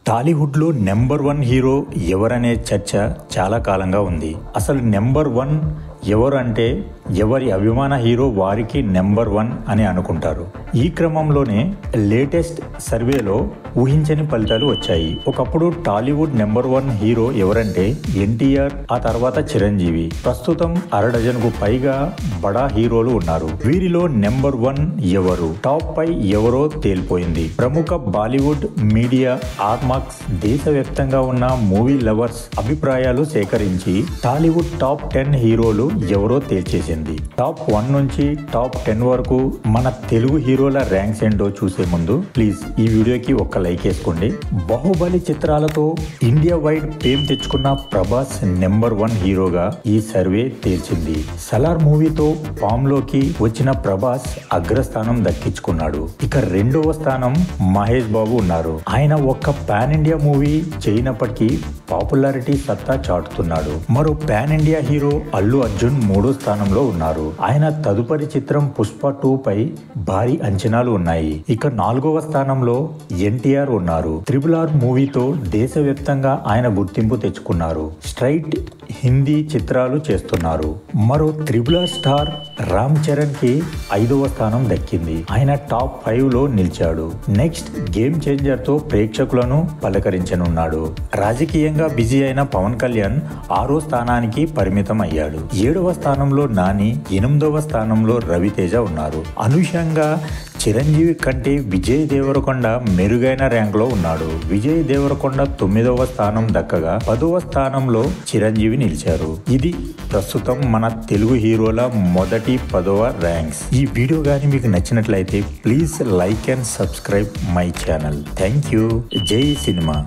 టాలీవుడ్లో number 1 hero ఎవరనే చర్చ చాలా కాలంగా ఉంది. అసలు నెంబర్ 1 ఎవరు అంటే ఎవరి అభిమాన హీరో వారికి నెంబర్ 1 అని అనుకుంటారు. ఈ క్రమంలోనే లేటెస్ట్ సర్వేలో ఊహించని ఫలితాలు వచ్చాయి. ఒకప్పుడు టాలీవుడ్ నెంబర్ 1 హీరో ఎవరంటే ఎన్టీఆర్, ఆ తర్వాత చిరంజీవి. ప్రస్తుతం అరడజన్కు పైగా బడా హీరోలు ఉన్నారు. వీరిలో నెంబర్ 1 ఎవరు, టాప్ 5 ఎవరో తేలిపోయింది. ప్రముఖ బాలీవుడ్ మీడియా ఆర్మాక్స్ దేశవ్యాప్తంగా ఉన్న మూవీ లవర్స్ అభిప్రాయాలు సేకరించి టాలీవుడ్ టాప్ 10 హీరోలు ఎవరో తేల్చేసింది. టాప్ 1 నుంచి టాప్ 10 వరకు మన తెలుగు హీరోల ర్యాంక్స్ ఏంటో చూసే ముందు ప్లీజ్ ఈ వీడియోకి ఒక్క లైక్ వేసుకోండి. బాహుబలి చిత్రాలతో ఇండియా వైడ్ ఫేమ్ తెచ్చుకున్న ప్రభాస్ నెంబర్ 1 హీరోగా ఈ సర్వే తేల్చింది. సలార్ మూవీతో ఫామ్ లోకి వచ్చిన ప్రభాస్ అగ్రస్థానం దక్కించుకున్నాడు. ఇక రెండవ స్థానం మహేష్ బాబు ఉన్నారు. ఆయన ఒక్క పాన్ ఇండియా మూవీ చేయనప్పటికీ పాపులారిటీ సత్తా చాటుతున్నాడు. మరో pan India hero Allu Arjun 3వ స్థానంలో ఉన్నారు. ఆయన తదుపరి చిత్రం పుష్ప 2 పై భారీ అంచనాలు ఉన్నాయి. ఇక 4వ స్థానంలో ఎన్టీఆర్ ఉన్నారు. RRR మూవీతో దేశవ్యాప్తంగా ఆయన గుర్తింపు తెచ్చుకున్నారు. స్ట్రైట్ హిందీ చిత్రాలు చేస్తున్నారు. మరో RRR స్టార్ రామ్ చరణ్ కి 5వ స్థానం దక్కింది. ఆయన టాప్ 5 లో నిలిచాడు. నెక్స్ట్ గేమ్ చేంజర్ తో ప్రేక్షకులను పలకరించనున్నాడు. రాజకీయంగా బిజీ అయిన పవన్ కళ్యాణ్ 6వ స్థానానికి పరిమితం అయ్యాడు. 7వ స్థానంలో నాని, 8వ స్థానంలో రవితేజ ఉన్నారు. అనూహ్యంగా చిరంజీవి కంటే విజయ్ దేవరకొండ మెరుగైన ర్యాంక్ లో ఉన్నాడు. విజయ్ దేవరకొండ 9వ స్థానం దక్కగా 10వ స్థానంలో చిరంజీవి నిలిచారు. ఇది ప్రస్తుతం మన తెలుగు హీరోల మొదటి 10వ ర్యాంక్స్. ఈ వీడియో గానీ మీకు నచ్చినట్లయితే please like and subscribe my channel. Thank you. జై సినిమా.